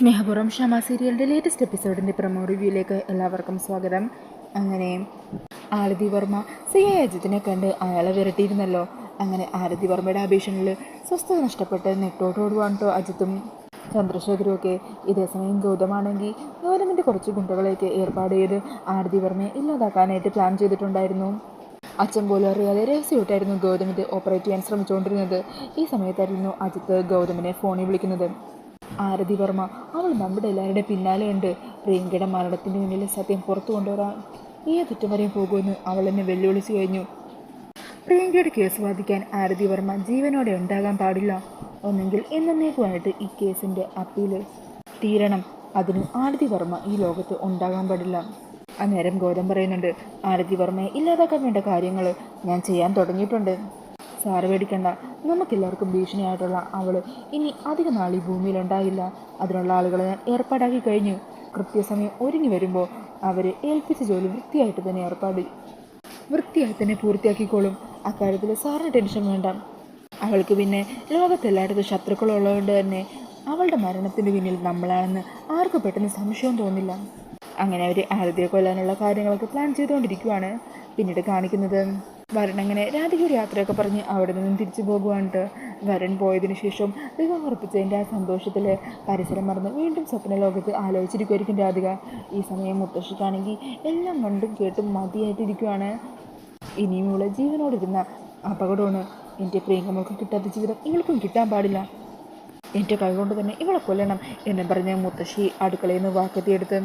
സ്നേഹപൂർവ്വം ഷമ സീരിയലിൻ്റെ latest എപ്പിസോഡിൻ്റെ promo റിവ്യൂയിലേക്ക് എല്ലാവർക്കും സ്വാഗതം. അങ്ങനെ ആരതി വർമ്മ സിഐ അജിത്തിനെ കണ്ട് അയാളെ വിരട്ടിയിരുന്നല്ലോ. അങ്ങനെ ആരതി വർമ്മയുടെ അഭീഷണിൽ സ്വസ്ഥത നഷ്ടപ്പെട്ട് നെട്ടോട്ടോടുവാണ് കേട്ടോ അജിത്തും ചന്ദ്രശേഖരും ഒക്കെ. ഇതേസമയം ഗൗതമാണെങ്കിൽ ഗൗതമിൻ്റെ കുറച്ച് ഗുണ്ടകളെയൊക്കെ ഏർപ്പാട് ചെയ്ത് ആരതി വർമ്മയെ ഇല്ലാതാക്കാനായിട്ട് പ്ലാൻ ചെയ്തിട്ടുണ്ടായിരുന്നു. അച്ഛൻ പോലും അറിയാതെ രഹസ്യമായിട്ടായിരുന്നു ഗൗതം ഇത് ഓപ്പറേറ്റ് ചെയ്യാൻ ശ്രമിച്ചുകൊണ്ടിരുന്നത്. ഈ സമയത്തായിരുന്നു അജിത്ത് ഗൗതമിനെ ഫോണിൽ വിളിക്കുന്നത്. ആരതി വർമ്മ അവൾ നമ്മുടെ എല്ലാവരുടെ പിന്നാലെയുണ്ട്. പ്രിയങ്കയുടെ മരണത്തിന് മുന്നിൽ സത്യം പുറത്തു കൊണ്ടുവരാൻ ഏതറ്റം വരെയും പോകുമെന്ന് അവൾ എന്നെ വെല്ലുവിളിച്ചു കഴിഞ്ഞു. പ്രിയങ്കയുടെ കേസ് വാദിക്കാൻ ആരതി വർമ്മ ജീവനോടെ ഉണ്ടാകാൻ പാടില്ല. ഒന്നെങ്കിൽ എന്നേക്കുമായിട്ട് ഈ കേസിൻ്റെ അപ്പീല് തീരണം. അതിന് ആരതി വർമ്മ ഈ ലോകത്ത് ഉണ്ടാകാൻ പാടില്ല. അന്നേരം ഗൗതം പറയുന്നുണ്ട്, ആരതി വർമ്മയെ ഇല്ലാതാക്കാൻ വേണ്ട കാര്യങ്ങൾ ഞാൻ ചെയ്യാൻ തുടങ്ങിയിട്ടുണ്ട്. സാറ് പേടിക്കണ്ട, നമുക്കെല്ലാവർക്കും ഭീഷണിയായിട്ടുള്ള അവൾ ഇനി അധിക നാൾ ഈ ഭൂമിയിലുണ്ടാകില്ല. അതിനുള്ള ആളുകളെ ഞാൻ ഏർപ്പാടാക്കി കഴിഞ്ഞു. കൃത്യസമയം ഒരുങ്ങി വരുമ്പോൾ അവർ ഏൽപ്പിച്ച ജോലി വൃത്തിയായി തന്നെ പൂർത്തിയാക്കിക്കോളും. അക്കാര്യത്തിൽ സാറിന് ടെൻഷൻ വേണ്ട. അവൾക്ക് പിന്നെ ലോകത്തെല്ലായിടത്തും ശത്രുക്കളുള്ളതുകൊണ്ട് തന്നെ അവളുടെ മരണത്തിന് പിന്നിൽ നമ്മളാണെന്ന് ആർക്കും പെട്ടെന്ന് സംശയം തോന്നില്ല. അങ്ങനെ അവർ ആരതിയെ കൊല്ലാനുള്ള കാര്യങ്ങളൊക്കെ പ്ലാൻ ചെയ്തുകൊണ്ടിരിക്കുവാണ്. പിന്നീട് കാണിക്കുന്നത് വരൻ അങ്ങനെ രാധികയുടെ യാത്രയൊക്കെ പറഞ്ഞ് അവിടെ നിന്നും തിരിച്ചു പോകുവാണ്. വരൻ പോയതിനു ശേഷം വിവാഹം ഉറപ്പിച്ചതിൻ്റെ ആ സന്തോഷത്തിൽ പരിസരം മറന്ന് വീണ്ടും സ്വപ്ന ലോകത്ത് ആലോചിച്ചിരിക്കുമായിരിക്കും രാധിക. ഈ സമയം മുത്തശ്ശിക്കാണെങ്കിൽ എല്ലാം കണ്ടും കേട്ടും മതിയായിട്ടിരിക്കുവാണ്. ഇനിയും ഇവളെ ജീവനോടിരുന്ന അപകടമാണ്. എൻ്റെ പ്രിയങ്കമൾക്ക് കിട്ടാത്ത ജീവിതം ഇവൾക്കും കിട്ടാൻ പാടില്ല. എൻ്റെ കൈകൊണ്ട് തന്നെ ഇവളെ കൊല്ലണം എന്നും പറഞ്ഞ് മുത്തശ്ശി അടുക്കളയിൽ നിന്ന് വാക്കത്തിയെടുത്ത്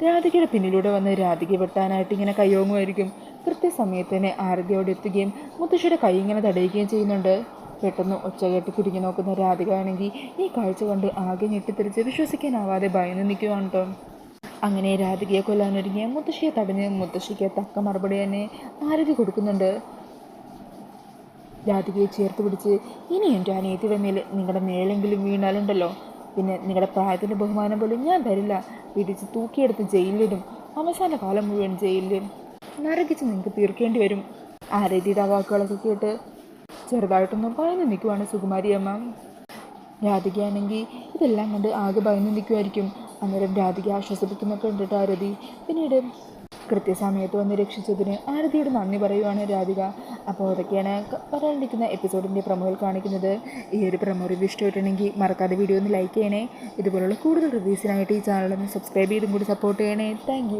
രാധികയുടെ പിന്നിലൂടെ വന്ന് രാധികയെ വെട്ടാനായിട്ട് ഇങ്ങനെ കയ്യോങ്ങുമായിരിക്കും. കൃത്യസമയത്ത് തന്നെ ആരതിയോടെ എത്തുകയും മുത്തശ്ശിയുടെ കൈ ഇങ്ങനെ തടയുകയും ചെയ്യുന്നുണ്ട്. പെട്ടെന്ന് ഒച്ച കേട്ട് തിരിഞ്ഞു നോക്കുന്ന രാധിക ആണെങ്കിൽ ഈ കാഴ്ച കണ്ട് ആകെ ഞെട്ടിത്തെറിച്ച് വിശ്വസിക്കാനാവാതെ ഭയന്ന് നിൽക്കുവാണ് കേട്ടോ. അങ്ങനെ രാധികയെ കൊല്ലാനൊരുങ്ങിയ മുത്തശ്ശിയെ തടഞ്ഞ് മുത്തശ്ശിക്ക് തക്ക മറുപടി തന്നെ ആരതി കൊടുക്കുന്നുണ്ട്. രാധികയെ ചേർത്ത് പിടിച്ച്, ഇനി എൻ്റെ അനിയത്തിയുടെ മേൽ നിങ്ങളുടെ മേലെങ്കിലും വീണാലുണ്ടല്ലോ, പിന്നെ നിങ്ങളുടെ പ്രായത്തിൻ്റെ ബഹുമാനം പോലും ഞാൻ തരില്ല. പിടിച്ച് തൂക്കിയെടുത്ത് ജയിലിലിടും. അവസാന കാലം മുഴുവൻ ജയിലിൽ നരകിച്ച് നിങ്ങൾക്ക് തീർക്കേണ്ടി വരും. ആരതിയുടെ വാക്കുകളൊക്കെ കേട്ട് ചെറുതായിട്ടൊന്ന് ഭയന്ന് നിൽക്കുവാണ് സുകുമാരി അമ്മ. രാധികയാണെങ്കിൽ ഇതെല്ലാം കണ്ട് ആകെ ഭയന്ന് നിൽക്കുമായിരിക്കും. അന്നേരം രാധിക ആശ്വസിപ്പിക്കുന്നൊക്കെ കണ്ടിട്ട് ആരതി പിന്നീട് കൃത്യസമയത്ത് വന്ന് രക്ഷിച്ചതിന് ആരതിയോട് നന്ദി പറയുവാണ് രാധിക. അപ്പോൾ അതൊക്കെയാണ് വരാനിരിക്കുന്ന എപ്പിസോഡിൻ്റെ പ്രൊമോയിൽ കാണിക്കുന്നത്. ഈ ഒരു പ്രൊമോ റിവ്യൂ ഇഷ്ടമായിട്ടുണ്ടെങ്കിൽ മറക്കാതെ വീഡിയോ ഒന്ന് ലൈക്ക് ചെയ്യണേ. ഇതുപോലുള്ള കൂടുതൽ റിവ്യൂസിനായിട്ട് ഈ ചാനലൊന്ന് സബ്സ്ക്രൈബ് ചെയ്തും കൂടി സപ്പോർട്ട് ചെയ്യണേ. താങ്ക്